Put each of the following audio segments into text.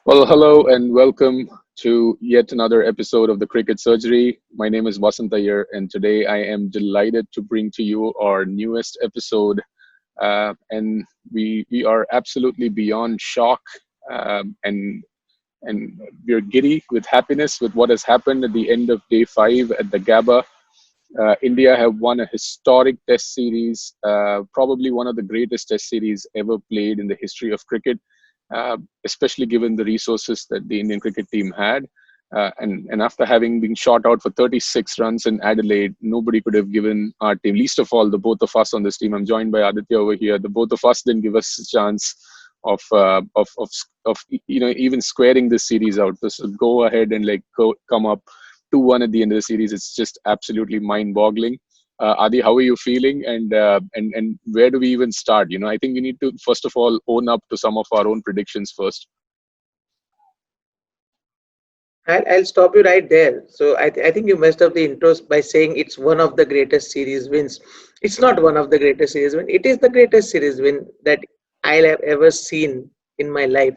Well, hello and welcome to yet another episode of the Cricket Surgery. My name is Vasant Iyer, and today I am delighted to bring to you our newest episode. And we are absolutely beyond shock, and we're giddy with happiness with what has happened at the end of day five at the Gabba. India have won a historic Test series, probably one of the greatest Test series ever played in the history of cricket, especially given the resources that the Indian cricket team had. And after having been shot out for 36 runs in Adelaide, nobody could have given our team, least of all the both of us on this team. I'm joined by Aditya over here. The both of us didn't give us a chance of even squaring this series out. So go ahead and come up 2-1 at the end of the series. It's just absolutely mind-boggling. Adi, how are you feeling, and where do we even start? I think we need to first of all own up to some of our own predictions first. I'll stop you right there. So I think you messed up the intros by saying it's one of the greatest series wins. It's not one of the greatest series win. It is the greatest series win that I'll have ever seen in my life.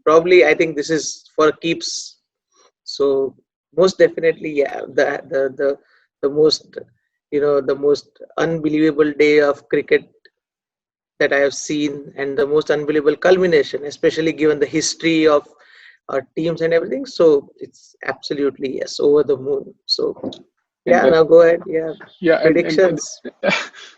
Probably, I think this is for keeps. So most definitely, yeah, the most the most unbelievable day of cricket that I have seen, and the most unbelievable culmination, especially given the history of our teams and everything. So it's absolutely yes, over the moon. So And yeah, now go ahead. Yeah, yeah, and predictions.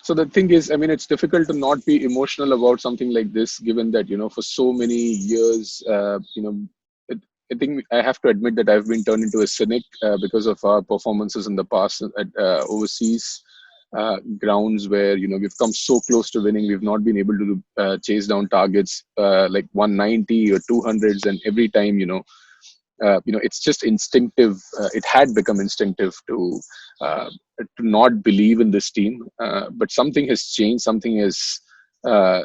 so the thing is, I mean, it's difficult to not be emotional about something like this, given that for so many years, it, I think I have to admit that I've been turned into a cynic because of our performances in the past at overseas grounds where we've come so close to winning, we've not been able to chase down targets like 190 or 200s, and every time it's just instinctive. It had become instinctive to not believe in this team, but something has changed. Something has, uh,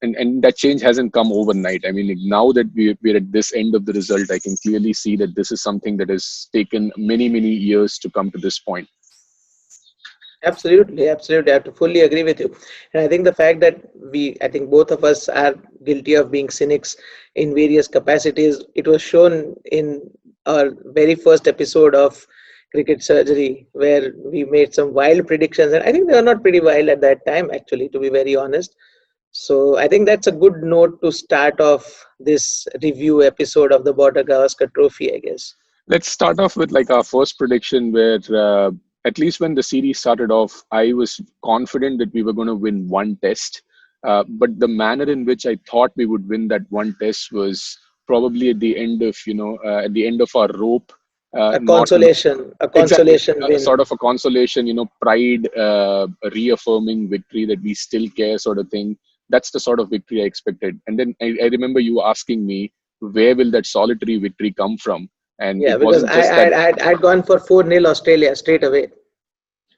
and that change hasn't come overnight. I mean, like, now that we're at this end of the result, I can clearly see that this is something that has taken many years to come to this point. Absolutely, absolutely. I have to fully agree with you. And I think the fact that I think both of us are guilty of being cynics in various capacities, it was shown in our very first episode of Cricket Surgery, where we made some wild predictions. And I think they were not pretty wild at that time, actually, to be very honest. So I think that's a good note to start off this review episode of the Border Gavaskar Trophy, I guess. Let's start off with like our first prediction, where at least when the series started off, I was confident that we were going to win one test. But the manner in which I thought we would win that one test was probably at the end of at the end of our rope. Not A exactly consolation sort win. of a consolation, pride, a reaffirming victory that we still care, sort of thing. That's the sort of victory I expected. And then I remember you asking me, where will that solitary victory come from? And Yeah, it because wasn't just that. I'd gone for 4-0 Australia straight away.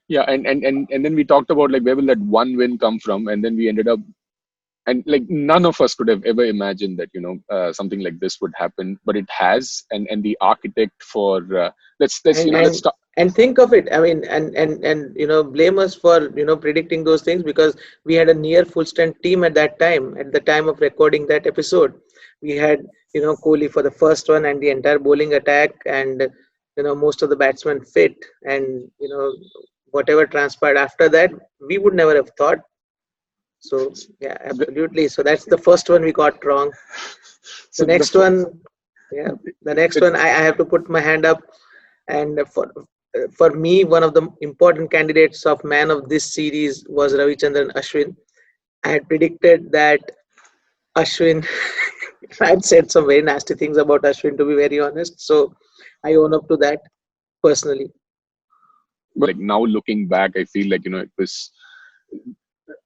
Yeah, and then we talked about like where will that one win come from, and then we ended up, and like none of us could have ever imagined that something like this would happen, but it has. And the architect for let's And let's and start. and think of it. I mean, and blame us for predicting those things, because we had a near full strength team at that time. At the time of recording that episode, we had Kohli for the first one and the entire bowling attack, and most of the batsmen fit, and whatever transpired after that, we would never have thought. So yeah, absolutely. So that's the first one we got wrong. The So next one, yeah, the next it, one, I have to put my hand up, and for me, one of the important candidates of man of this series was Ravichandran Ashwin. I had predicted that Ashwin. I had said some very nasty things about Ashwin, to be very honest. So I own up to that personally. but like now looking back, I feel like it was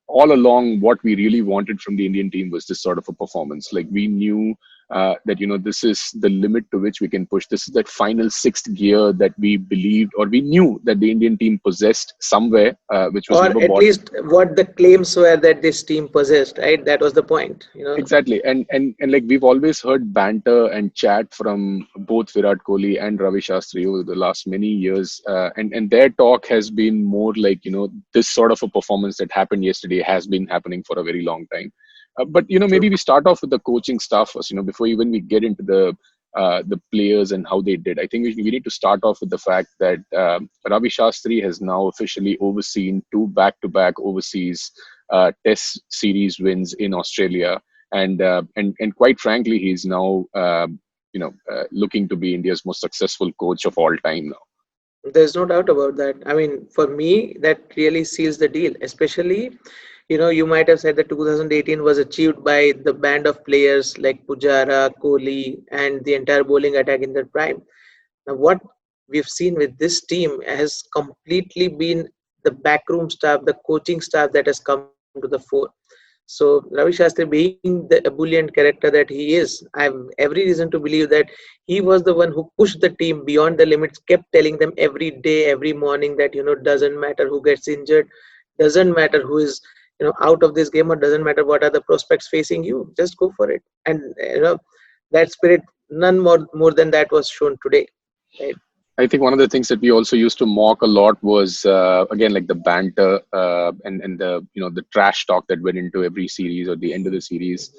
all along what we really wanted from the Indian team was this sort of a performance. Like we knew that this is the limit to which we can push. This is that final sixth gear that we believed, or we knew that the Indian team possessed somewhere, which was Or never at bought. least what the claims were that this team possessed, right? That was the point. Exactly, and like we've always heard banter and chat from both Virat Kohli and Ravi Shastri over the last many years, and their talk has been more like this sort of a performance that happened yesterday has been happening for a very long time. But True. maybe we start off with the coaching staff first. before even we get into the players and how they did, I think we need to start off with the fact that Ravi Shastri has now officially overseen two back-to-back overseas Test series wins in Australia, and quite frankly, he's now looking to be India's most successful coach of all time now. There's no doubt about that. I mean, for me, that really seals the deal. Especially, you might have said that 2018 was achieved by the band of players like Pujara, Kohli, and the entire bowling attack in their prime. Now, what we've seen with this team has completely been the backroom staff, the coaching staff that has come to the fore. So Ravi Shastri, being the ebullient character that he is, I have every reason to believe that he was the one who pushed the team beyond the limits, kept telling them every day, every morning that doesn't matter who gets injured, doesn't matter who is out of this game, or doesn't matter what are the prospects facing you, just go for it. And that spirit, none more than that was shown today, right? I think one of the things that we also used to mock a lot was again like the banter and the the trash talk that went into every series or the end of the series,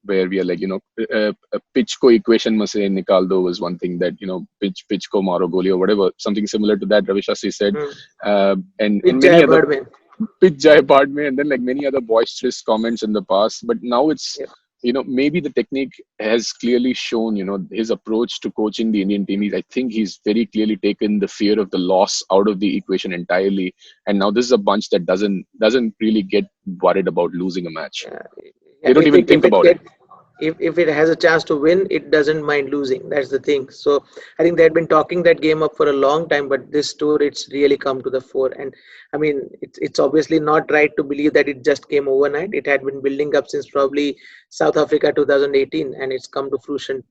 where we are like a pitch ko equation mase nikal do was one thing that pitch ko maro goli or whatever, something similar to that Ravi Shastri said, and many other pitch jai badme, and then like many other boisterous comments in the past. But now it's maybe the technique has clearly shown his approach to coaching the Indian team. I think he's very clearly taken the fear of the loss out of the equation entirely, and now this is a bunch that doesn't really get worried about losing a match. They don't even think about it. If it has a chance to win, it doesn't mind losing. That's the thing. So I think they had been talking that game up for a long time, but this tour it's really come to the fore. And I mean, it's obviously not right to believe that it just came overnight. It had been building up since probably South Africa 2018, and it's come to fruition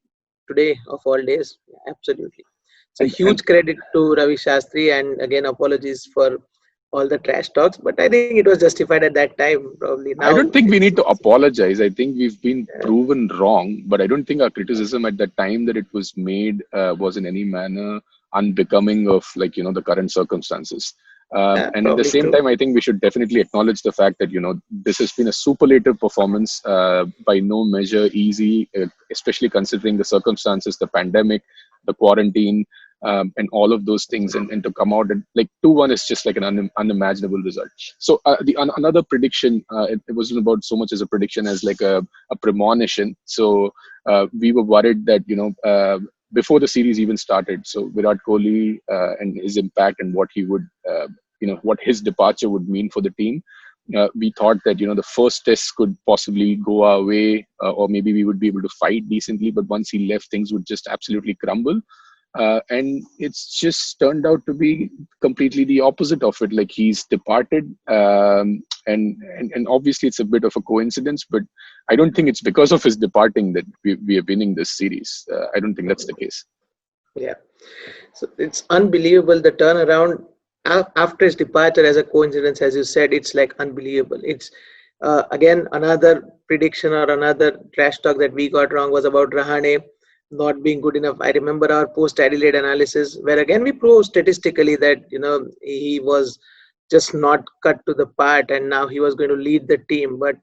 today of all days. Absolutely. So huge credit to Ravi Shastri, and again apologies for all the trash talks, but I think it was justified at that time. Probably now. I don't think we need to apologize. I think we've been proven wrong, but I don't think our criticism at the time that it was made was in any manner unbecoming of the current circumstances. And at the same time, I think we should definitely acknowledge the fact that this has been a superlative performance, by no measure easy, especially considering the circumstances, the pandemic, the quarantine. And all of those things, and to come out and like 2-1 is just like an unimaginable result. So another prediction, it wasn't about so much as a prediction as like a premonition. So we were worried that before the series even started, so Virat Kohli and his impact and what he would what his departure would mean for the team. We thought that the first test could possibly go our way, or maybe we would be able to fight decently, but once he left, things would just absolutely crumble. And it's just turned out to be completely the opposite of it. Like he's departed, and obviously it's a bit of a coincidence, but I don't think it's because of his departing that we are winning this series. I don't think that's the case. Yeah, so it's unbelievable the turnaround after his departure as a coincidence, as you said. It's like unbelievable. It's again another prediction or another trash talk that we got wrong was about Rahane not being good enough. I remember our post Adelaide analysis where again we proved statistically that he was just not cut to the part, and now he was going to lead the team. But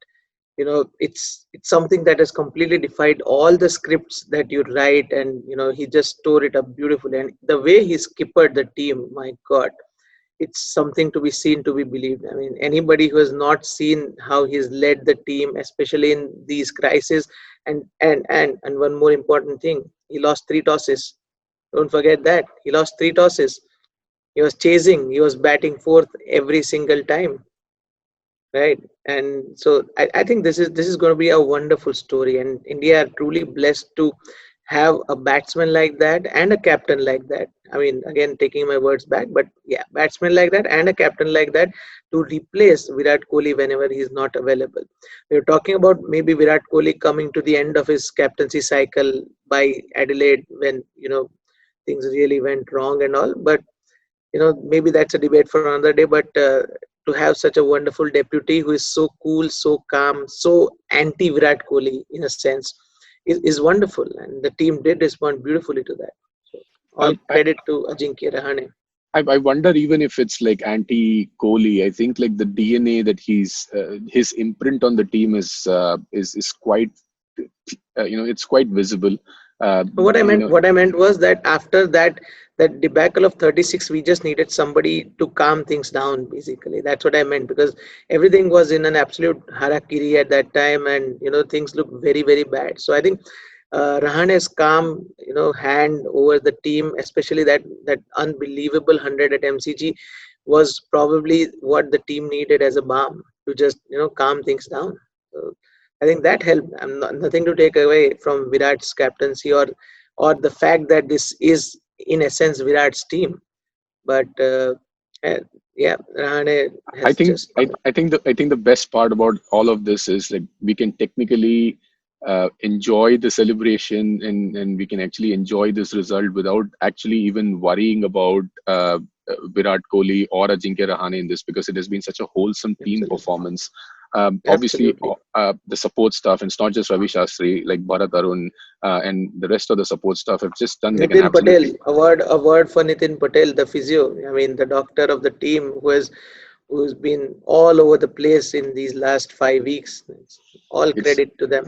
it's something that has completely defied all the scripts that you write, and he just tore it up beautifully. And the way he skippered the team, my God, it's something to be seen, to be believed. I mean, anybody who has not seen how he's led the team, especially in these crises, and one more important thing, he lost 3 tosses. Don't forget that he lost 3 tosses. He was chasing, he was batting fourth every single time, right? And so I think this is going to be a wonderful story, and India are truly blessed to have a batsman like that and a captain like that. I mean, again, taking my words back, but yeah, batsman like that and a captain like that to replace Virat Kohli whenever he is not available. We're talking about maybe Virat Kohli coming to the end of his captaincy cycle by Adelaide when, things really went wrong and all. But, maybe that's a debate for another day. But to have such a wonderful deputy who is so cool, so calm, so anti-Virat Kohli in a sense, is wonderful, and the team did respond beautifully to that. So all credit to Ajinkya Rahane. I wonder even if it's like anti-Kohli. I think like the DNA that his imprint on the team is quite it's quite visible. Uh, What I you meant, know, what I meant was that after that debacle of 36, we just needed somebody to calm things down. Basically, that's what I meant, because everything was in an absolute harakiri at that time, and things looked very very bad. So I think Rahane's calm, hand over the team, especially that unbelievable 100 at MCG, was probably what the team needed as a balm to just calm things down. So I think that helped. I'm not, nothing to take away from Virat's captaincy or the fact that this is in essence Virat's team. But uh, yeah, Rahane I has think just I think the best part about all of this is like we can technically enjoy the celebration, and we can actually enjoy this result without actually even worrying about Virat Kohli or Ajinkya Rahane in this, because it has been such a wholesome team absolutely, performance. Obviously, absolutely. the support staff, and it's not just Ravi Shastri, like Bharat Arun and the rest of the support staff have just done like an Nitin Patel, absolutely. a word for Nitin Patel, the physio. I mean, the doctor of the team who's been all over the place in these last 5 weeks. It's all It's credit to them.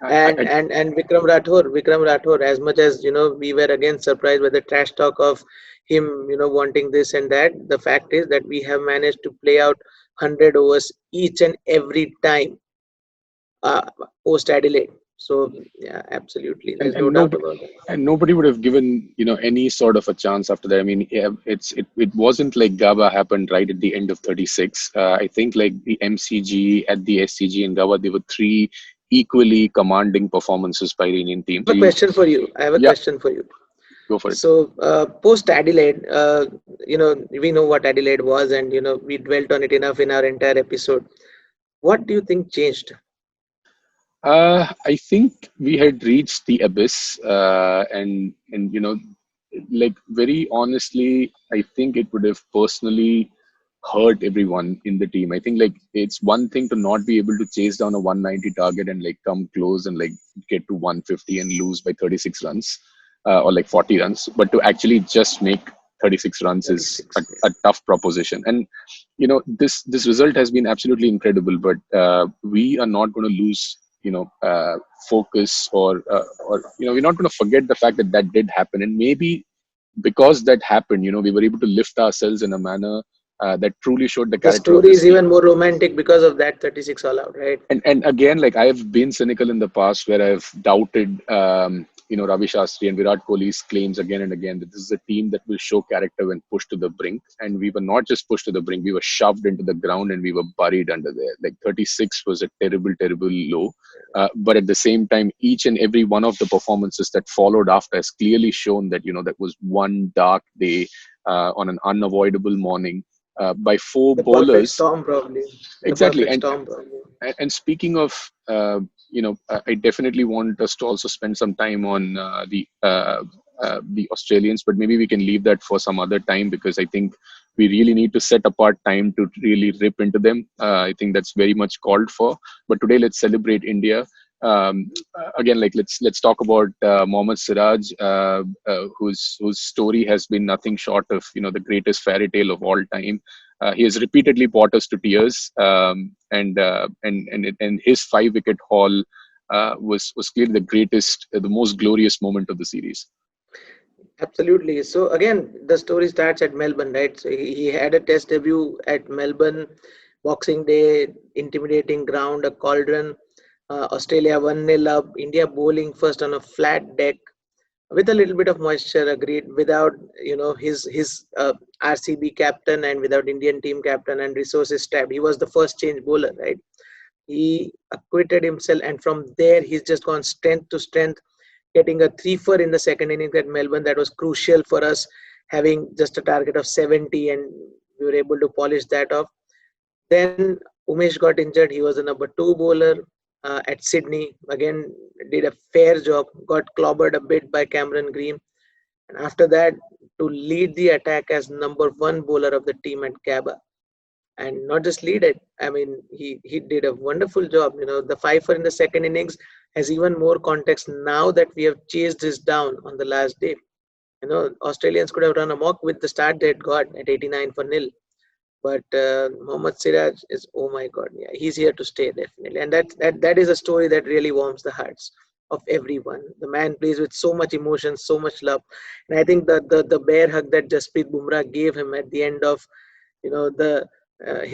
I, And Vikram Rathore, as much as we were again surprised by the trash talk of him, wanting this and that. The fact is that we have managed to play out 100 overs each and every time uh, post Adelaide. So yeah, absolutely, and there's no and doubt nobody about that. and nobody would have given any sort of a chance after that. I mean, yeah, it wasn't like Gaba happened right at the end of 36. I think like the MCG, at the SCG, and Gaba, there were three equally commanding performances by the Indian team. I So have a you, question for you. I have a yeah, question for you. go for it. So post Adelaide, we know what Adelaide was, and we dwelt on it enough in our entire episode. What do you think changed? I think we had reached the abyss, and like very honestly, I think it would have personally hurt everyone in the team. I think like it's one thing to not be able to chase down a 190 target and like come close and like get to 150 and lose by 36 runs, or like 40 runs, but to actually just make 36 runs is 36. a tough proposition. And this result has been absolutely incredible, but we are not going to lose focus, or we're not going to forget the fact that that did happen. And maybe because that happened, we were able to lift ourselves in a manner that truly showed the The character of story this is team. even more romantic because of that 36 all out, right? And again, like I've been cynical in the past where I've doubted Ravi Shastri and Virat Kohli's claims again and again that this is a team that will show character when pushed to the brink. And we were not just pushed to the brink, we were shoved into the ground and we were buried under there. Like 36 was a terrible, terrible low. But at the same time, each and every one of the performances that followed after has clearly shown that that was one dark day, on an unavoidable morning, by four The perfect bowlers. storm, probably. The Exactly. perfect storm, probably. And speaking of, I definitely want us to also spend some time on the Australians, but maybe we can leave that for some other time, because I think we really need to set apart time to really rip into them. I think that's very much called for. But today, let's celebrate India. Again, like let's talk about Mohammad Siraj, whose story has been nothing short of the greatest fairy tale of all time. He has repeatedly brought us to tears, and his 5 wicket haul was clearly the greatest, the most glorious moment of the series. Absolutely. So again, the story starts at Melbourne, right? So he had a test debut at Melbourne, Boxing Day, intimidating ground, a cauldron. Australia 1-0 up. India bowling first on a flat deck with a little bit of moisture. Agreed. Without his RCB captain and without Indian team captain and resources strapped, he was the first change bowler, right? He acquitted himself, and from there he's just gone strength to strength, getting a 3 for in the second innings at Melbourne. That was crucial for us, having just a target of 70, and we were able to polish that off. Then Umesh got injured. He was a number two bowler at Sydney. Again, did a fair job. Got clobbered a bit by Cameron Green. And after that, to lead the attack as number one bowler of the team at Gabba, and not just lead it. I mean, he did a wonderful job. The 5 for in the second innings has even more context now that we have chased this down on the last day. Australians could have run amok with the start they had got at 89 for nil. But Mohammad Siraj is, oh my God, yeah, he's here to stay definitely, and that is a story that really warms the hearts of everyone. The man plays with so much emotion, so much love, and I think the bear hug that Jasprit Bumrah gave him at the end of, the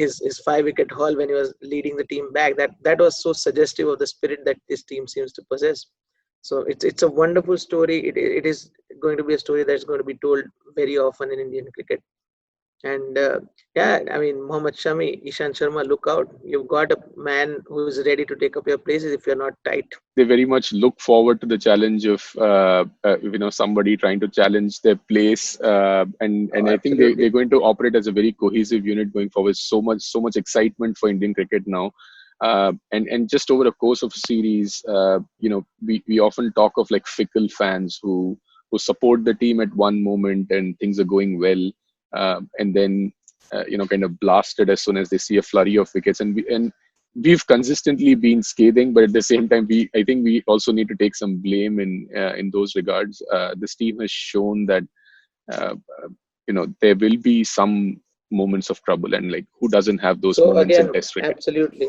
his 5 wicket haul when he was leading the team back, that was so suggestive of the spirit that this team seems to possess. So it's a wonderful story. It is going to be a story that's going to be told very often in Indian cricket. And yeah, I mean, Mohammad Shami, Ishan Sharma, look out. You've got a man who is ready to take up your places if you're not tight. They very much look forward to the challenge of somebody trying to challenge their place, and Oh, I think they're absolutely. going to operate as a very cohesive unit going forward. So much excitement for Indian cricket now. And just over the course of a series, we often talk of like fickle fans who support the team at one moment and things are going well, and then kind of blasted as soon as they see a flurry of wickets. And we've consistently been scathing, but at the same time, I think we also need to take some blame in those regards. This team has shown that uh, there will be some moments of trouble, and like who doesn't have those So moments in again, Test cricket? absolutely,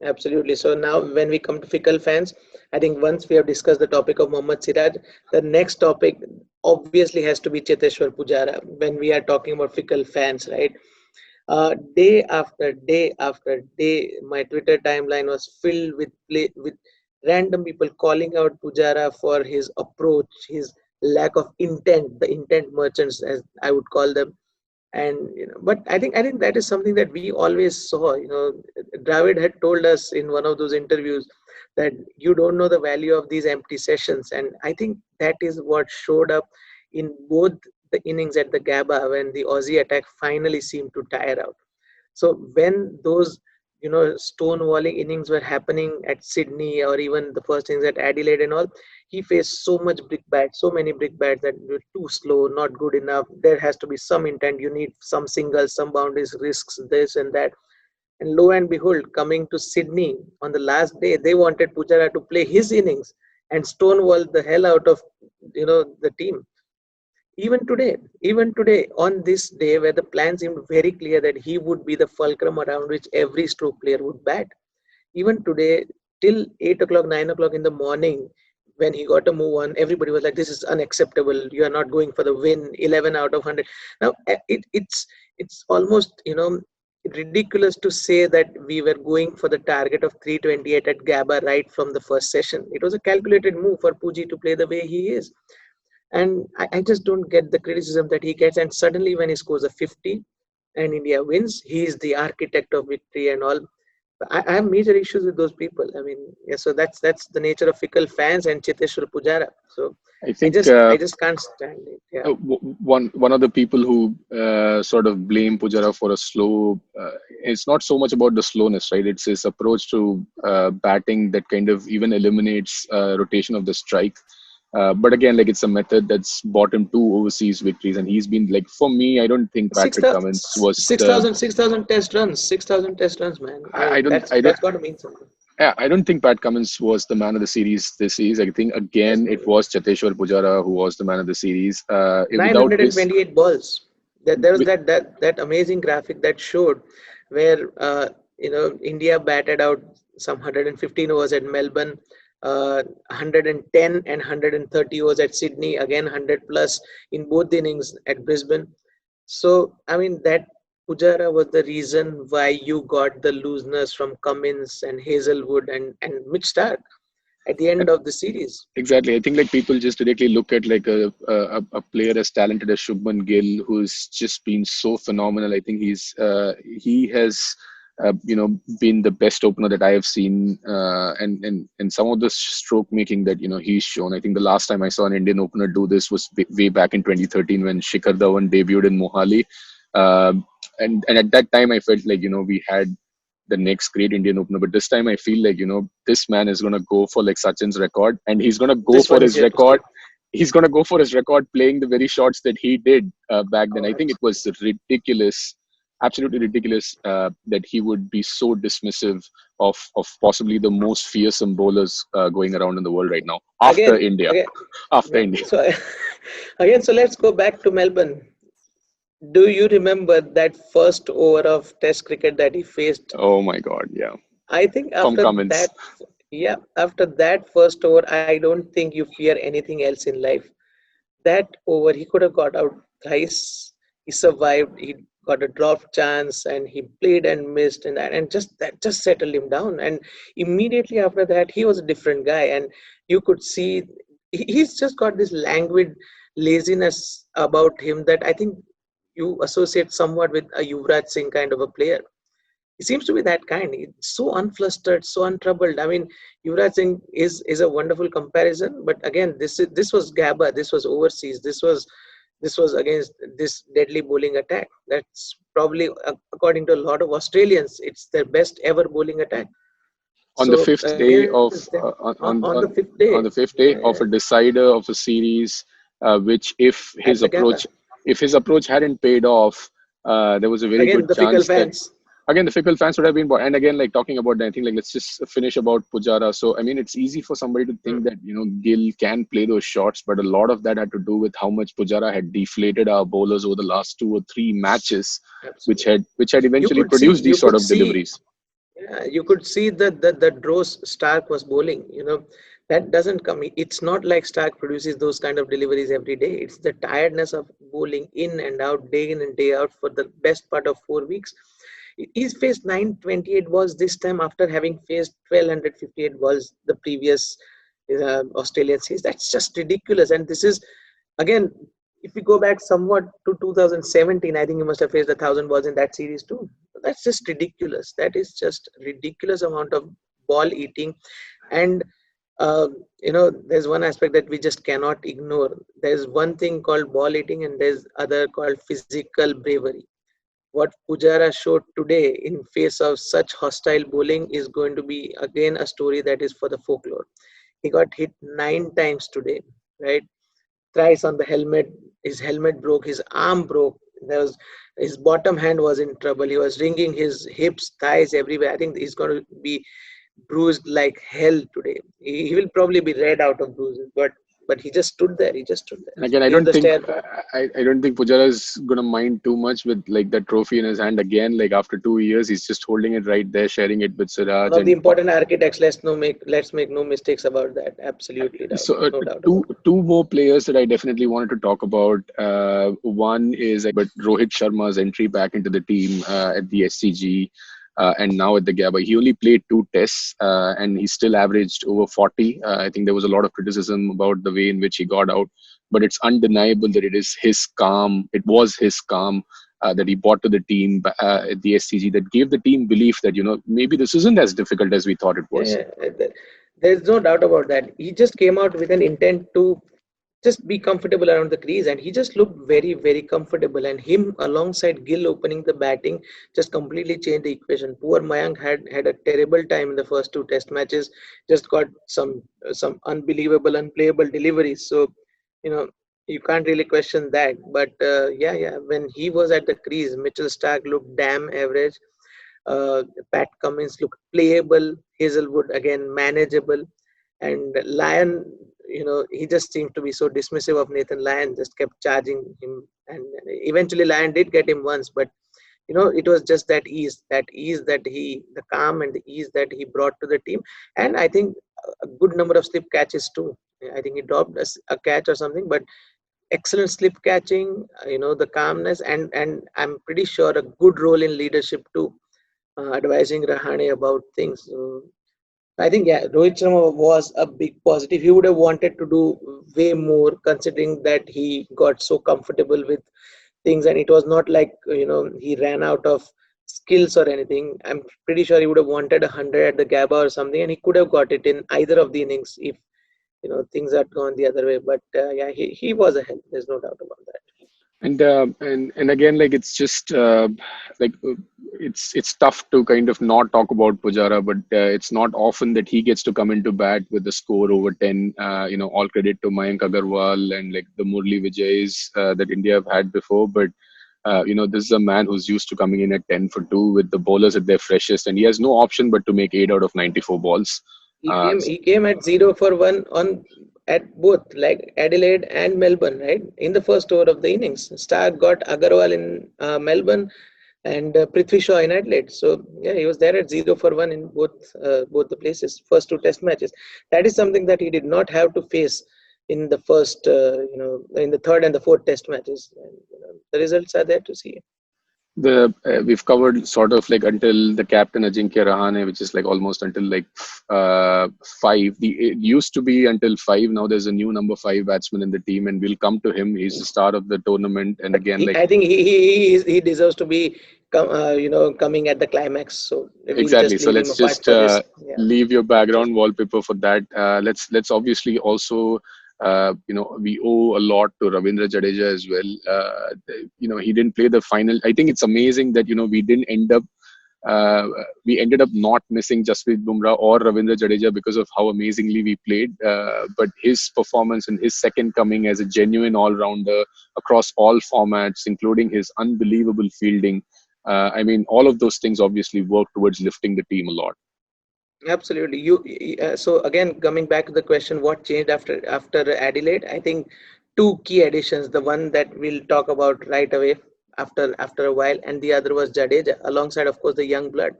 absolutely. So now, when we come to fickle fans, I think once we have discussed the topic of Mohammad Siraj, the next topic obviously has to be Cheteshwar Pujara. When we are talking about fickle fans, right? Day after day after day, my Twitter timeline was filled with random people calling out Pujara for his approach, his lack of intent, the intent merchants, as I would call them. And but I think that is something that we always saw. Dravid had told us in one of those interviews that you don't know the value of these empty sessions, and I think that is what showed up in both the innings at the Gabba when the Aussie attack finally seemed to tire out. So when those stonewalling innings were happening at Sydney, or even the first innings at Adelaide and all, he faced so much brick bat, so many brick bats that were too slow, not good enough. There has to be some intent. You need some singles, some boundaries, risks, this and that. And lo and behold, coming to Sydney on the last day, they wanted Pujara to play his innings and stonewall the hell out of the team. Even today, on this day where the plan seemed very clear that he would be the fulcrum around which every stroke player would bat, even today, till 8 o'clock, 9 o'clock in the morning, when he got a move on, everybody was like, this is unacceptable. You are not going for the win, 11 out of 100. Now, it's almost, ridiculous to say that we were going for the target of 328 at Gabba right from the first session. It was a calculated move for Puji to play the way he is. And I just don't get the criticism that he gets. And suddenly, when he scores a 50 and India wins, he is the architect of victory and all. I have major issues with those people. I mean, yeah. So that's the nature of fickle fans and Cheteshwar Pujara. So I I think just I just can't stand it. Yeah. one of the people who sort of blame Pujara for a slow. It's not so much about the slowness, right? It's his approach to batting that kind of even eliminates rotation of the strike. But again, like it's a method that's bought him two overseas victories, and he's been like, for me, I don't think Patrick Cummins was the. 6,000 test runs, 6,000 test runs, man. I I mean, don't, that's I don't, that's got to mean something. yeah, I don't think Pat Cummins was the man of the series this series. I think Yes, again it was Cheteshwar Pujara who was the man of the series. Without his, 928 balls. There was that amazing graphic that showed where India batted out some 115 overs at Melbourne, 110 and 130 overs at Sydney, again 100 plus in both the innings at Brisbane. So I mean that Pujara was the reason why you got the looseness from Cummins and Hazelwood and Mitch Stark at the end of the series. exactly. I think like people just directly look at like a player as talented as Shubman Gill, who's just been so phenomenal. I think he has been the best opener that I have seen, and some of the stroke making that he's shown. I think the last time I saw an Indian opener do this was way back in 2013 when Shikhar Dhawan debuted in Mohali, and at that time I felt like we had the next great Indian opener. But this time I feel like, this man is going to go for like Sachin's record, and he's going to go This for one is his here to stay. record. He's going to go for his record playing the very shots that he did back then. Oh, I think it was ridiculous, absolutely ridiculous that he would be so dismissive of possibly the most fearsome bowlers going around in the world right now after again, India. again. After Yeah. India. So again, so let's go back to Melbourne. Do you remember that first over of Test cricket that he faced? Oh my God, yeah. I think From after Cummins. that, yeah, after that first over, I don't think you fear anything else in life. That over, he could have got out thrice. He survived. He got a drop chance, and he played and missed, and just that just settled him down. And immediately after that, he was a different guy, and you could see he's just got this languid laziness about him that I think you associate somewhat with a Yuvraj Singh kind of a player. He seems to be that kind. He's so unflustered, so untroubled. I mean, Yuvraj Singh is a wonderful comparison, but again, this was Gabba, this was overseas, this was against this deadly bowling attack. That's probably, according to a lot of Australians, it's their best ever bowling attack. On the So fifth day against of them on the fifth day on the fifth day of a decider of a series, which at the Gabba, if his approach hadn't paid off, there was a very again good the fickle chance that fans. again the fickle fans would have been and again, like talking about that, I think, like, let's just finish about Pujara. So I mean, it's easy for somebody to Hmm, think that, Gill can play those shots, but a lot of that had to do with how much Pujara had deflated our bowlers over the last 2 or 3 matches, absolutely. which had You eventually could see, produced you these sort could of see deliveries. Yeah, you could see that the Rose Stark was bowling. That doesn't come. It's not like Stark produces those kind of deliveries every day. It's the tiredness of bowling in and out, day in and day out for the best part of 4 weeks. He's faced 928 balls this time after having faced 1258 balls the previous Australian series. That's just ridiculous. And this is again, if we go back somewhat to 2017, I think he must have faced 1,000 balls in that series too. That's just ridiculous. That is just ridiculous amount of ball eating. And there's one aspect that we just cannot ignore. There's one thing called ball eating, and there's other called physical bravery. What Pujara showed today in face of such hostile bowling is going to be again a story that is for the folklore. He got hit 9 times today, right? Thrice on the helmet. His helmet broke. His arm broke. There was his bottom hand was in trouble. He was wringing his hips, thighs, everywhere. I think he's going to be bruised like hell today. He will probably be red out of bruises, but he just stood there. He just stood there. And again, Gave the stare. I don't think Pujara is gonna mind too much with like that trophy in his hand again. Like after 2 years, he's just holding it right there, sharing it with One Siraj. of the And important architects. Let's make no mistakes about that. Absolutely so no doubt two about it. two more players that I definitely wanted to talk about. One is but Rohit Sharma's entry back into the team at the SCG. And now at the Gabba, he only played 2 tests, and he still averaged over 40. I think there was a lot of criticism about the way in which he got out, but it's undeniable that it is his calm. It was his calm that he brought to the team at the SCG that gave the team belief that maybe this isn't as difficult as we thought it Yeah, was. there's no doubt about that. He just came out with an intent to just be comfortable around the crease, and he just looked very, very comfortable. And him alongside Gill opening the batting just completely changed the equation. Poor Mayank had a terrible time in the first 2 test matches, just got some unbelievable, unplayable deliveries. So, you know, you can't really question that. But yeah, when he was at the crease, Mitchell Stark looked damn average. Pat Cummins looked playable. Hazelwood again manageable, and Lyon, he just seemed to be so dismissive of Nathan Lyon. Just kept charging him, and eventually Lyon did get him once, but it was just that ease that the calm and the ease that he brought to the team, and I think a good number of slip catches too. I think he dropped a catch or something, but excellent slip catching, the calmness, and I'm pretty sure a good role in leadership too, advising Rahane about things. So I think, yeah, Rohit Sharma was a big positive. He would have wanted to do way more, considering that he got so comfortable with things, and it was not like he ran out of skills or anything. I'm pretty sure he would have wanted 100 at the Gabba or something, and he could have got it in either of the innings if things had gone the other way. But yeah, he was a help. There's no doubt about that. And again, like it's just like it's tough to kind of not talk about Pujara, but it's not often that he gets to come into bat with a score over 10. All credit to Mayank Agarwal and like the Murli Vijays that India have had before, but this is a man who's used to coming in at 10 for 2 with the bowlers at their freshest, and he has no option but to make 8 out of 94 balls. He Uh, came he came at 0 for 1 on at both like Adelaide and Melbourne, right? In the first over of the innings, Stark got Agarwal in Melbourne and Prithvi Shaw in Adelaide. So yeah, he was there at 0 for 1 in both the places, first two Test matches. That is something that he did not have to face in the first, in the third and the fourth Test matches. And, the results are there to see. The we've covered sort of like until the captain Ajinkya Rahane, which is like almost until like five. It used to be until five. Now there's a new number five batsman in the team, and we'll come to him. He's the star of the tournament, and But again, like I think he deserves to be coming at the climax. So we'll exactly. just So leave him let's apart just for this. Yeah. leave your background wallpaper for that. Let's obviously also we owe a lot to Ravindra Jadeja as well. He didn't play the final. I think it's amazing that we didn't end up uh, we ended up not missing Jasprit Bumrah or Ravindra Jadeja because of how amazingly we played. But his performance and his second coming as a genuine all-rounder across all formats, including his unbelievable fielding, I mean, all of those things obviously work towards lifting the team a lot. Absolutely. So again, coming back to the question, what changed after Adelaide? I think two key additions. The one that we'll talk about right away after a while, and the other was Jadeja, alongside of course the young blood.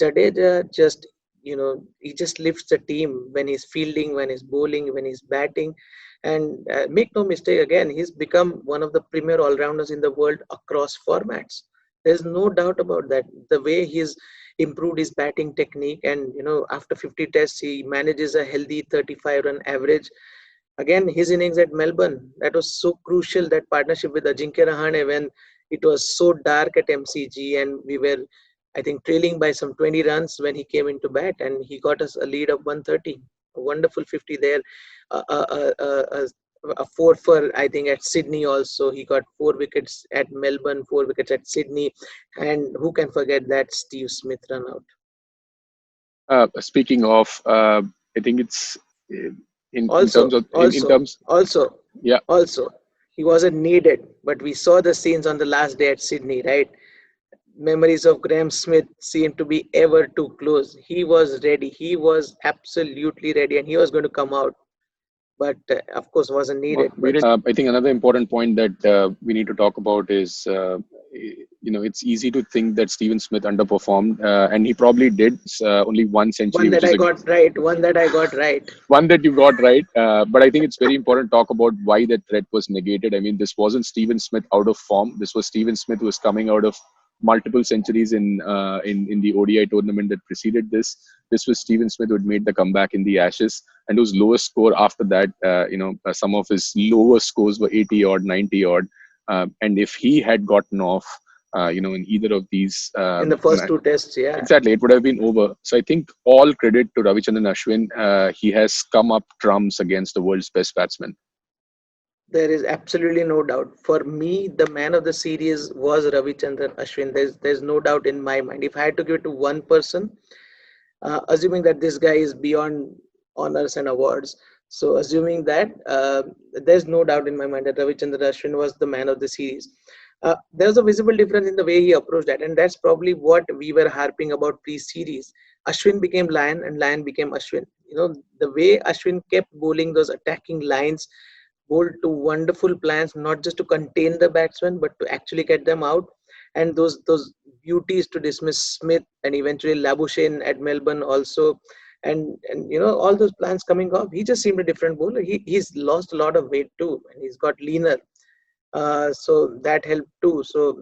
Jadeja just he just lifts the team when he's fielding, when he's bowling, when he's batting, and make no mistake, again he's become one of the premier all rounders in the world across formats. There's no doubt about that. The way he's improved his batting technique, and after 50 tests he manages a healthy 35 run average. Again, his innings at Melbourne, that was so crucial, that partnership with Ajinkya Rahane when it was so dark at MCG and we were, I think, trailing by some 20 runs when he came into bat, and he got us a lead of 130. A wonderful 50 there. A four for, I think, at Sydney also. He got 4 wickets at Melbourne, 4 wickets at Sydney. And who can forget that Steve Smith run out? Speaking of, I think it's in terms Also, of in also, terms, also, yeah. also, he wasn't needed, but we saw the scenes on the last day at Sydney, right? Memories of Graham Smith seemed to be ever too close. He was ready. He was absolutely ready, and he was going to come out, but of course, wasn't needed. But I think another important point that we need to talk about is, it's easy to think that Steven Smith underperformed, and he probably did. Only one one century, which that is I a got right, one that I got right. one that you got right. But I think it's very important to talk about why that threat was negated. I mean, this wasn't Steven Smith out of form. This was Steven Smith who was coming out of multiple centuries in the ODI tournament that preceded this. This was Steven Smith who had made the comeback in the Ashes, and whose lowest score after that, some of his lower scores were 80 odd, 90 odd. And if he had gotten off, in either of these In the first two tests, yeah. exactly, it would have been over. So I think all credit to Ravichandran Ashwin. He has come up trumps against the world's best batsman. There is absolutely no doubt. For me, the man of the series was Ravichandran Ashwin. There's no doubt in my mind. If I had to give it to one person, assuming that this guy is beyond honors and awards, so assuming that, there's no doubt in my mind that Ravichandran Ashwin was the man of the series. There's a visible difference in the way he approached that, and that's probably what we were harping about pre-series. Ashwin became Lion, and Lion became Ashwin. The way Ashwin kept bowling those attacking lines, bowled to wonderful plans, not just to contain the batsmen, but to actually get them out. And those beauties to dismiss Smith and eventually Labuschagne at Melbourne also, and all those plans coming off. He just seemed a different bowler. He's lost a lot of weight too, and he's got leaner. So that helped too. So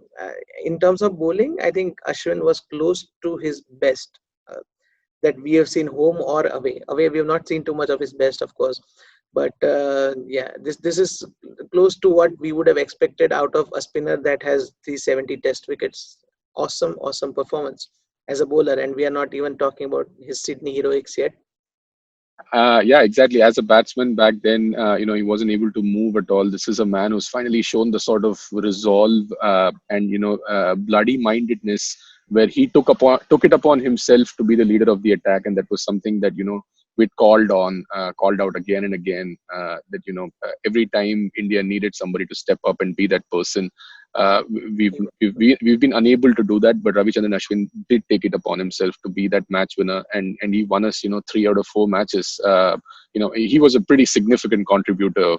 in terms of bowling, I think Ashwin was close to his best. That we have seen home or away. Away, we have not seen too much of his best, of course. But yeah, this is close to what we would have expected out of a spinner that has 370 test wickets. Awesome performance as a bowler, and we are not even talking about his Sydney heroics yet. Yeah, exactly. As a batsman back then, he wasn't able to move at all. This is a man who's finally shown the sort of resolve and bloody mindedness where he took it upon himself to be the leader of the attack, and that was something that we'd called out again and again, that every time India needed somebody to step up and be that person. We've been unable to do that, but Ravichandran Ashwin did take it upon himself to be that match winner, and he won us 3 out of 4 matches. He was a pretty significant contributor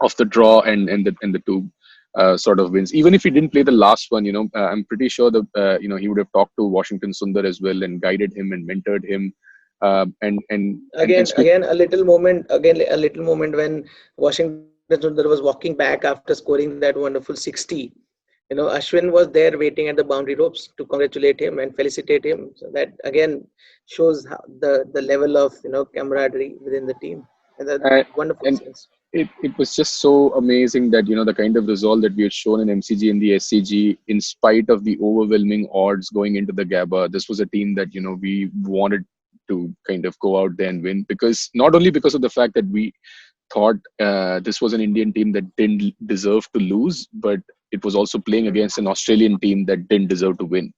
of the draw and the two sort of wins. Even if he didn't play the last one, I'm pretty sure that he would have talked to Washington Sundar as well and guided him and mentored him. Again, a little moment when Washington Sundar was walking back after scoring that wonderful 60. Ashwin was there waiting at the boundary ropes to congratulate him and felicitate him. So that again shows how the level of camaraderie within the team and the uh, wonderful and scenes. it was just so amazing that the kind of resolve that we had shown in MCG and the SCG, in spite of the overwhelming odds going into the Gabba. This was a team that we wanted to kind of go out there and win, because not only because of the fact that we thought this was an Indian team that didn't deserve to lose, but it was also playing against an Australian team that didn't deserve to win.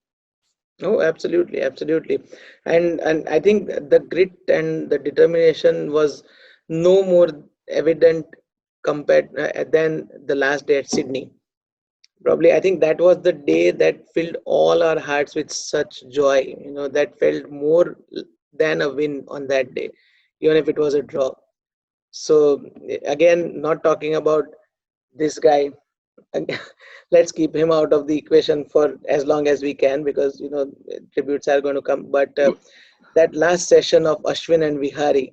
Oh, absolutely, absolutely. And I think the grit and the determination was no more evident compared than the last day at Sydney. Probably, I think that was the day that filled all our hearts with such joy. That felt more than a win on that day, even if it was a draw. So again, not talking about this guy. Let's keep him out of the equation for as long as we can, because tributes are going to come. But that last session of Ashwin and Vihari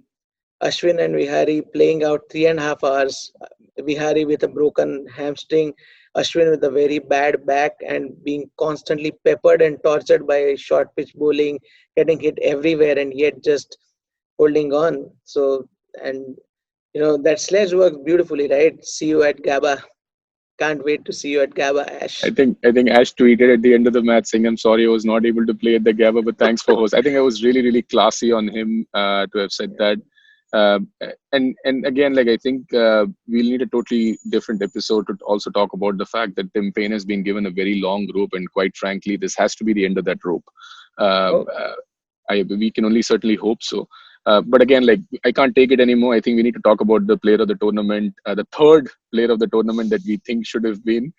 playing out 3.5 hours. Vihari with a broken hamstring, Ashwin with a very bad back and being constantly peppered and tortured by short pitch bowling, getting hit everywhere and yet just holding on. So, and that sledge works beautifully, right? See you at Gabba. Can't wait to see you at Gabba, I Ash. think I think Ash tweeted at the end of the match saying, "I'm sorry I was not able to play at the Gabba, but thanks for host." I think I was really really classy on him to have said that. Uh, and again, like I think we'll need a totally different episode to also talk about the fact that Tim Payne has been given a very long rope, and quite frankly, this has to be the end of that rope. Uh, Oh, uh, we can only certainly hope so. But again, like I can't take it anymore. I think we need to talk about the player of the tournament, the third player of the tournament that we think should have been,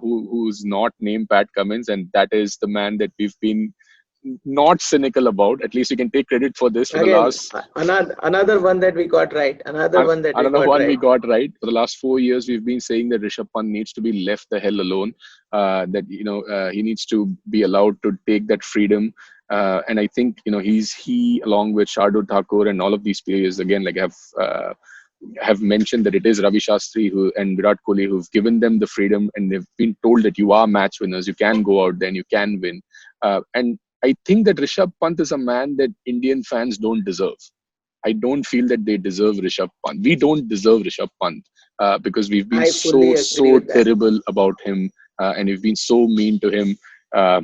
who's not named Pat Cummins, and that is the man that we've been not cynical about. At least we can take credit for this for the again, last another one that we got right. Another one that we another got one we right. got right. For the last 4 years, we've been saying that Rishabh Pant needs to be left the hell alone. That he needs to be allowed to take that freedom. And I think he along with Shardul Thakur and all of these players again like have mentioned that it is Ravi Shastri who and Virat Kohli who've given them the freedom, and they've been told that you are match winners. You can go out there and you can win. And I think that Rishabh Pant is a man that Indian fans don't deserve. I don't feel that they deserve Rishabh Pant. We don't deserve Rishabh Pant because we've been I fully agree so with that. terrible about him, and we've been so mean to him. Uh,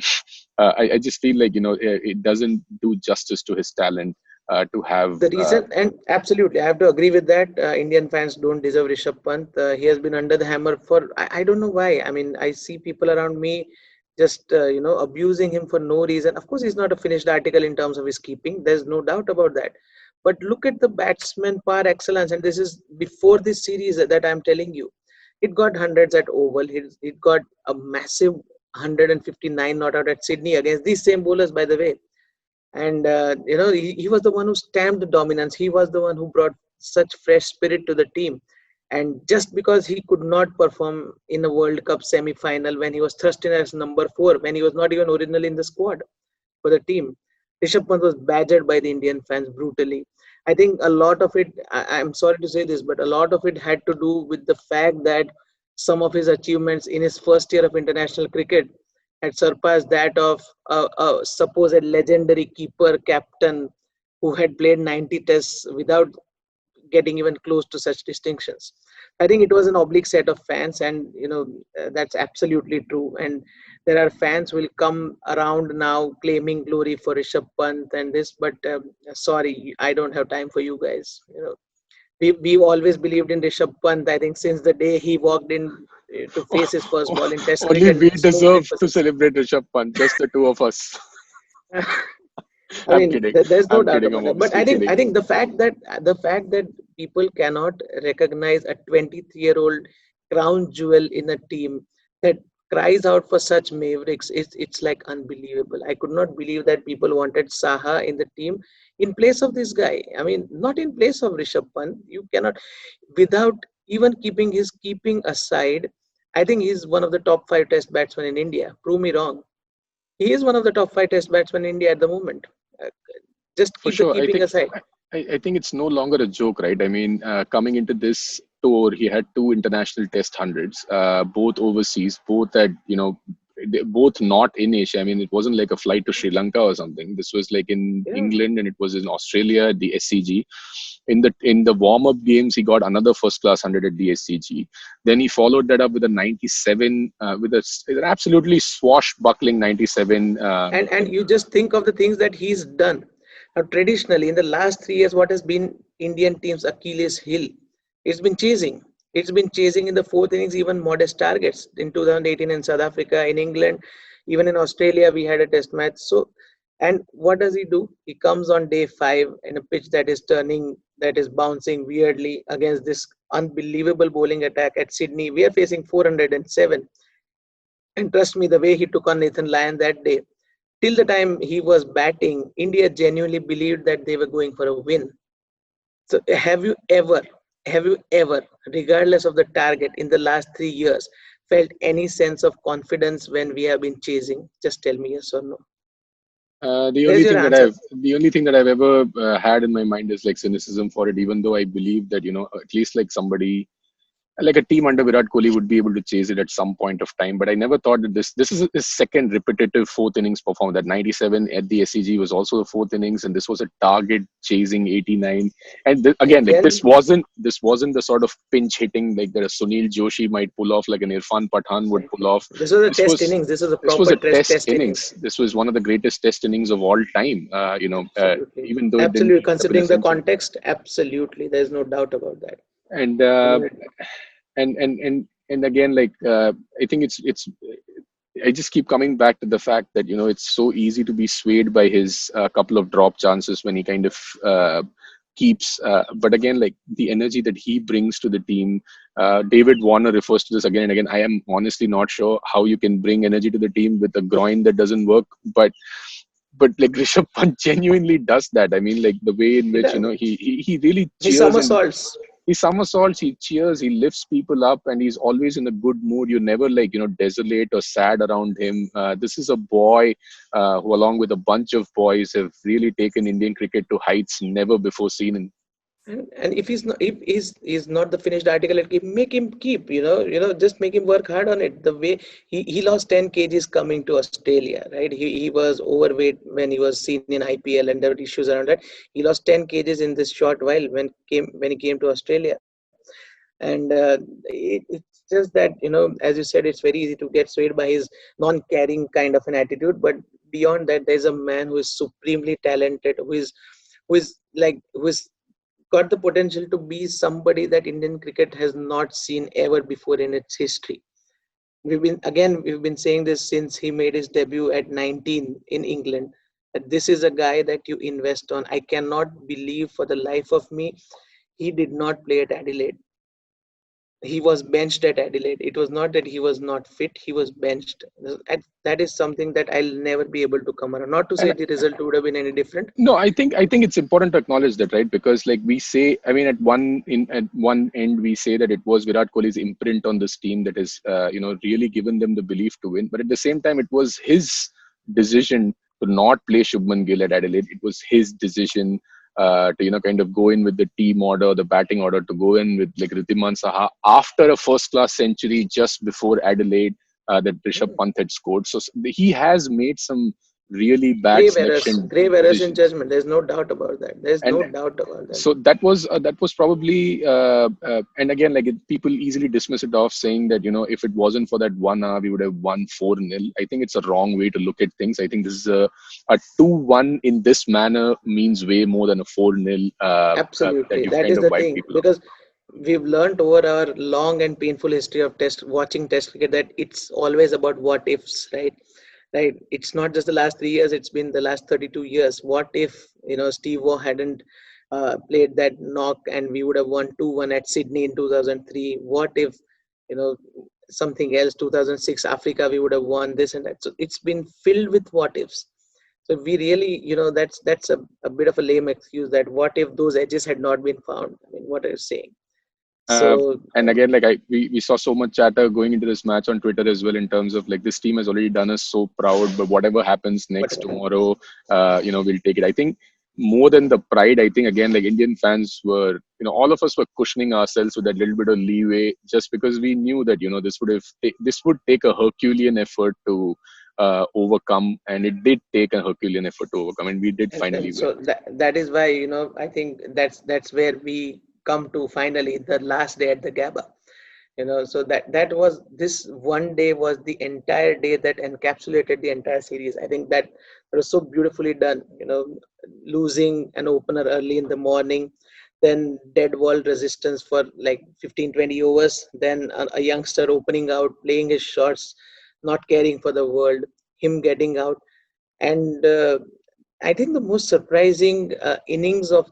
I just feel like it doesn't do justice to his talent to have. The reason, and absolutely, I have to agree with that. Indian fans don't deserve Rishabh Pant. He has been under the hammer for I don't know why. I mean, I see people around me just abusing him for no reason. Of course, he's not a finished article in terms of his keeping. There's no doubt about that. But look at the batsman par excellence, and this is before this series that I'm telling you. It got hundreds at Oval. It got a massive 159 not out at Sydney against these same bowlers, by the way. And he was the one who stamped the dominance. He was the one who brought such fresh spirit to the team. And just because he could not perform in a World Cup semi-final when he was thrust in as number 4, when he was not even originally in the squad for the team, Rishabh Pant was badgered by the Indian fans brutally. I think a lot of it, I'm sorry to say this, but a lot of it had to do with the fact that some of his achievements in his first year of international cricket had surpassed that of a supposed legendary keeper captain who had played 90 tests without getting even close to such distinctions. I think it was an oblique set of fans, and that's absolutely true. And there are fans who will come around now claiming glory for Rishabh Pant and this, but sorry, I don't have time for you guys. We've always believed in Rishabh Pant. I think since the day he walked in to face his first ball in Test Only cricket we with deserve to emphasis. celebrate Rishabh Pant, just the two of us. I I'm mean, kidding. there's no I'm doubt kidding. I'm about that. But obviously I kidding. think the fact that people cannot recognize a 23-year-old crown jewel in a team that cries out for such mavericks is it's like unbelievable. I could not believe that people wanted Saha in the team in place of this guy. I mean, not in place of Rishabh Pant. You cannot, without even keeping his keeping aside. I think he's one of the top five Test batsmen in India. Prove me wrong. He is one of the top five Test batsmen in India at the moment. Uh, just For keep the sure. keeping aside. I think it's no longer a joke, right? I mean, coming into this tour, he had two international test hundreds, both overseas, both at, both not in Asia. I mean, it wasn't like a flight to Sri Lanka or something. This was like in Yeah. England, and it was in Australia at the SCG. In the warm-up games, he got another first-class 100 at the SCG. Then he followed that up with a 97, an absolutely swashbuckling 97. And you just think of the things that he's done. Now, traditionally, in the last 3 years, what has been Indian team's Achilles heel? It's been chasing. It's been chasing in the fourth innings, even modest targets in 2018 in South Africa, in England, even in Australia, we had a test match. So, and what does he do? He comes on day five in a pitch that is turning, that is bouncing weirdly against this unbelievable bowling attack at Sydney. We are facing 407. And trust me, the way he took on Nathan Lyon that day, till the time he was batting, India genuinely believed that they were going for a win. So have you ever, regardless of the target in the last 3 years, felt any sense of confidence when we have been chasing? Just tell me yes or no. The There's only your thing that answer. I've ever had in my mind is like cynicism for it. Even though I believe that at least like somebody like a team under Virat Kohli would be able to chase it at some point of time. But I never thought that this is his second repetitive fourth innings performance. That 97 at the SCG was also the fourth innings, and this was a target chasing 89. And again, like Again, this wasn't the sort of pinch hitting like that a Sunil Joshi might pull off, like an Irfan Pathan would pull exactly. off. This was a This test was innings. This was a this was proper a test test innings. innings. This was one of the greatest test innings of all time. Absolutely. Even though it didn't Absolutely. end up in a Considering the century. context, absolutely. There's no doubt about that. And No. again, like I think it's I just keep coming back to the fact that it's so easy to be swayed by his couple of drop chances when he kind of keeps but again, like the energy that he brings to the team. David Warner refers to this again and again. I am honestly not sure how you can bring energy to the team with a groin that doesn't work, but like Rishabh Pant genuinely does that. I mean, like the way in He which does. he really He cheers, and somersaults. he somersaults, he cheers, he lifts people up, and he's always in a good mood. You never like desolate or sad around him. This is a boy who, along with a bunch of boys, have really taken Indian cricket to heights never before seen. And if he's not the finished article, make him keep, just make him work hard on it. The way he lost 10 kgs coming to Australia, right? He was overweight when he was seen in IPL, and there were issues around that. He lost 10 kgs in this short while when he came to Australia. And it's just that, as you said, it's very easy to get swayed by his non-caring kind of an attitude. But beyond that, there's a man who is supremely talented, who is got the potential to be somebody that Indian cricket has not seen ever before in its history. We've been saying this since he made his debut at 19 in England. That this is a guy that you invest on. I cannot believe for the life of me he did not play at Adelaide. He was benched at Adelaide. It was not that he was not fit, he was benched. That is something that I'll never be able to come around. Not to say And the result would have been any different. no, I think it's important to acknowledge that, right? Because like we say, I mean, at one end we say that it was Virat Kohli's imprint on this team that has really given them the belief to win. But at the same time, it was his decision to not play Shubman Gill at Adelaide. It was his decision to kind of go in with the team order, the batting order, to go in with like Riddhiman Saha after a first class century just before Adelaide that Rishabh Hmm. Pant had scored. So he has made some really bad Grave errors, selection grave errors in decisions. judgment. There's no doubt about that. There's And no doubt about that. so that was probably and again, like people easily dismiss it off, saying that if it wasn't for that 1 hour we would have won 4-0. I think it's a wrong way to look at things. I think this is a 2-1 in this manner means way more than a 4-0 that Absolutely. you've That kind is of the wiped thing. people off. Because we've learned over our long and painful history of watching test cricket, that it's always about what ifs, right? right? It's not just the last 3 years, it's been the last 32 years. What if, Steve Waugh hadn't played that knock and we would have won 2-1 at Sydney in 2003? What if, you know, something else, 2006 Africa, we would have won this and that? So it's been filled with what ifs. So we really, that's a bit of a lame excuse that what if those edges had not been found? I mean, what are you saying? Uh, So and again, like we saw so much chatter going into this match on Twitter as well in terms of like this team has already done us so proud, but whatever happens next whatever. tomorrow, we'll take it. I think more than the pride, I think again, like Indian fans were, all of us were cushioning ourselves with that little bit of leeway just because we knew that this would take a Herculean effort to overcome, and it did take a Herculean effort to overcome, and we did And finally win. so that is why, I think that's where we come to finally the last day at the Gabba. So that was, this one day was the entire day that encapsulated the entire series. I think that was so beautifully done. Losing an opener early in the morning, then dead wall resistance for like 15-20 overs, then a youngster opening out, playing his shots, not caring for the world, him getting out. And I think the most surprising innings of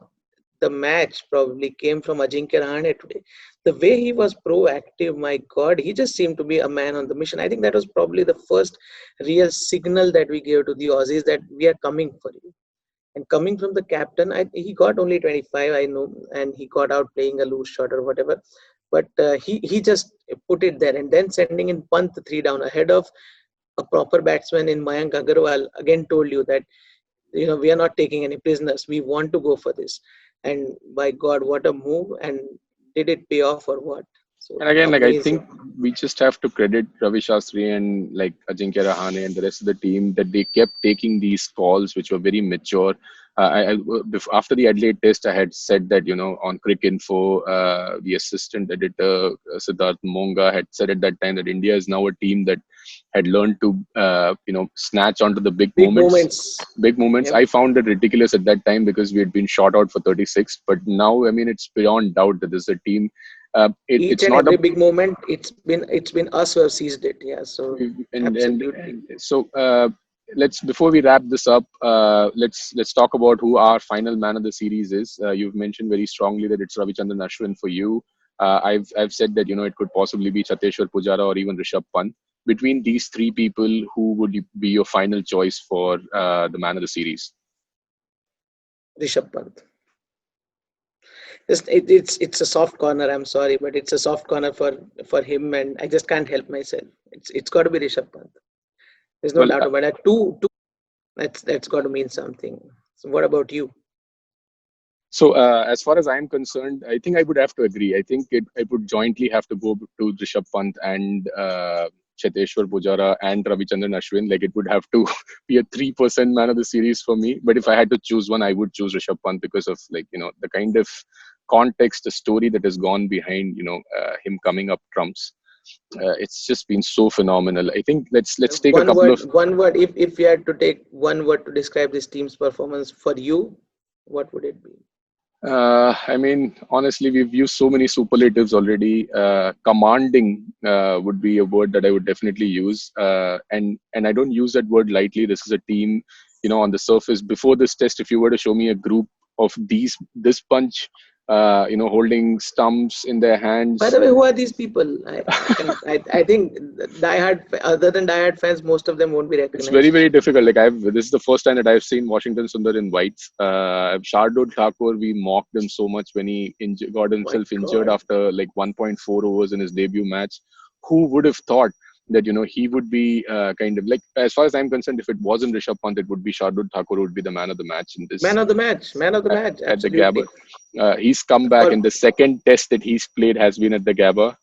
the match probably came from Ajinkya Rahane today. The way he was proactive, my God, he just seemed to be a man on the mission. I think that was probably the first real signal that we gave to the Aussies that we are coming for you. And coming from the captain, he got only 25, I know, and he got out playing a loose shot or whatever. But he just put it there, and then sending in Pant 3 down ahead of a proper batsman in Mayank Agarwal again told you that we are not taking any prisoners. We want to go for this. And by God, what a move! And did it pay off or what? So And again, like I amazing. think we just have to credit Ravi Shastri and like Ajinkya Rahane and the rest of the team that they kept taking these calls, which were very mature. After the Adelaide Test, I had said that on Cricinfo, the assistant editor Siddharth Monga had said at that time that India is now a team that had learned to snatch onto the big Big moments. moments. Big moments. Yep. I found it ridiculous at that time because we had been shot out for 36, but now I mean it's beyond doubt that this is a team. Each It's and not every a big moment, it's been us who have seized it. Yeah. So absolutely. and so let's before we wrap this up, let's talk about who our final man of the series is. You've mentioned very strongly that it's Ravichandran Ashwin for you. I've said that it could possibly be Cheteshwar Pujara or even Rishabh Pant. Between these three people, who would be your final choice for the man of the series? Rishabh Pant. It's a soft corner. I'm sorry, but it's a soft corner for him, and I just can't help myself. It's got to be Rishabh Pant. There's no Well, doubt about it. Two. That's got to mean something. So what about you? so as far as I'm concerned, I think I would have to agree. I think I would jointly have to go to Rishabh Pant and Cheteshwar Pujara and Ravichandran Ashwin. Like it would have to be a 3% man of the series for me. But if I had to choose one, I would choose Rishabh Pant because of the kind of context, the story that has gone behind him coming up trumps. It's just been so phenomenal. I think let's take a couple of. One word. If you had to take one word to describe this team's performance for you, what would it be? I mean, honestly, we've used so many superlatives already. Commanding would be a word that I would definitely use, and I don't use that word lightly. This is a team, on the surface. Before this test, if you were to show me a group of this bunch, holding stumps in their hands. By the way, who are these people? I think other than diehard fans, most of them won't be recognized. It's very, very difficult. Like this is the first time that I've seen Washington Sundar in whites. Shardul Thakur, we mocked him so much when he got himself injured after like 1.4 overs in his debut match. Who would have thought that he would be kind of like, as far as I'm concerned, if it wasn't Rishabh Pant, it would be Shardul Thakur who would be the man of the match in this. Man of the match. At the Gabba. He's come back in the second test that he's played has been at the Gabba.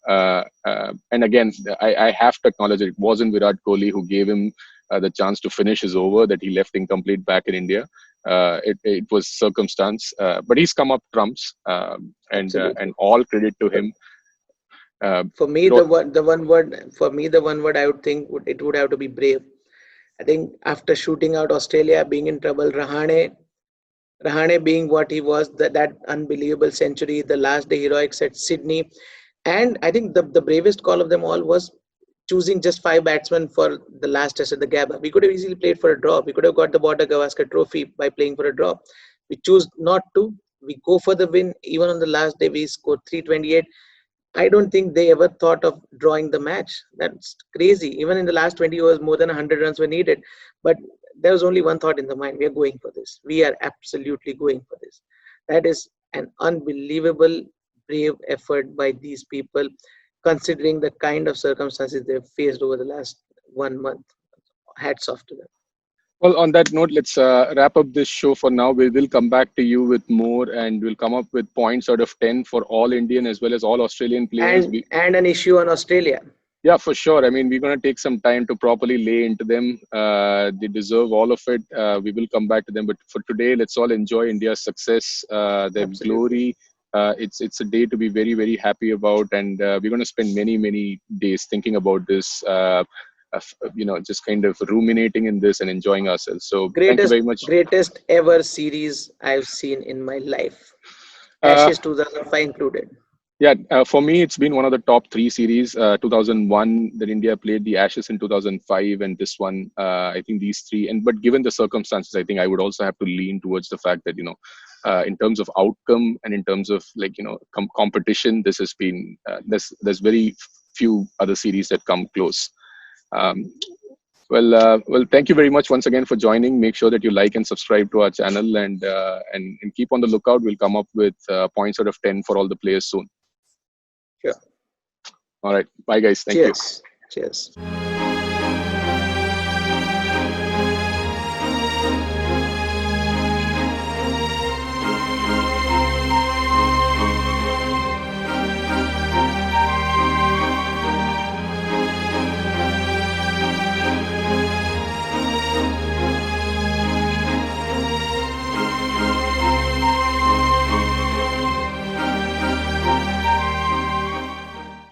And again, I have to acknowledge it wasn't Virat Kohli who gave him the chance to finish his over that he left incomplete back in India. It was circumstance, but he's come up trumps, and all credit to him. For me, the one word I would think it would have to be brave. I think after shooting out Australia, being in trouble, Rahane being what he was, that unbelievable century, the last day heroics at Sydney, and I think the bravest call of them all was choosing just 5 batsmen for the last test at the Gabba. We could have easily played for a draw. We could have got the Border Gavaskar Trophy by playing for a draw. We choose not to. We go for the win. Even on the last day, we scored 328. I don't think they ever thought of drawing the match. That's crazy. Even in the last 20 overs, more than 100 runs were needed. But there was only one thought in the mind: we are going for this. We are absolutely going for this. That is an unbelievable, brave effort by these people, considering the kind of circumstances they've faced over the last 1 month. Hats off to them. Well, on that note, let's wrap up this show for now. We will come back to you with more, and we'll come up with points out of 10 for all Indian as well as all Australian players. And an issue on Australia. Yeah, for sure. I mean, we're going to take some time to properly lay into them. They deserve all of it. We will come back to them. But for today, let's all enjoy India's success, their glory. It's a day to be very, very happy about. And we're going to spend many, many days thinking about this, just kind of ruminating in this and enjoying ourselves. So thank you very much. Greatest ever series I've seen in my life. Ashes 2005 included. Yeah, for me, it's been one of the top 3 series. 2001, that India played the Ashes in 2005, and this one, I think these three. But given the circumstances, I think I would also have to lean towards the fact that in terms of outcome and in terms of competition, this has been there's very few other series that come close. Well, thank you very much once again for joining. Make sure that you like and subscribe to our channel, and keep on the lookout. We'll come up with points out of 10 for all the players soon. Sure. All right. Bye, guys. Thank you. Cheers.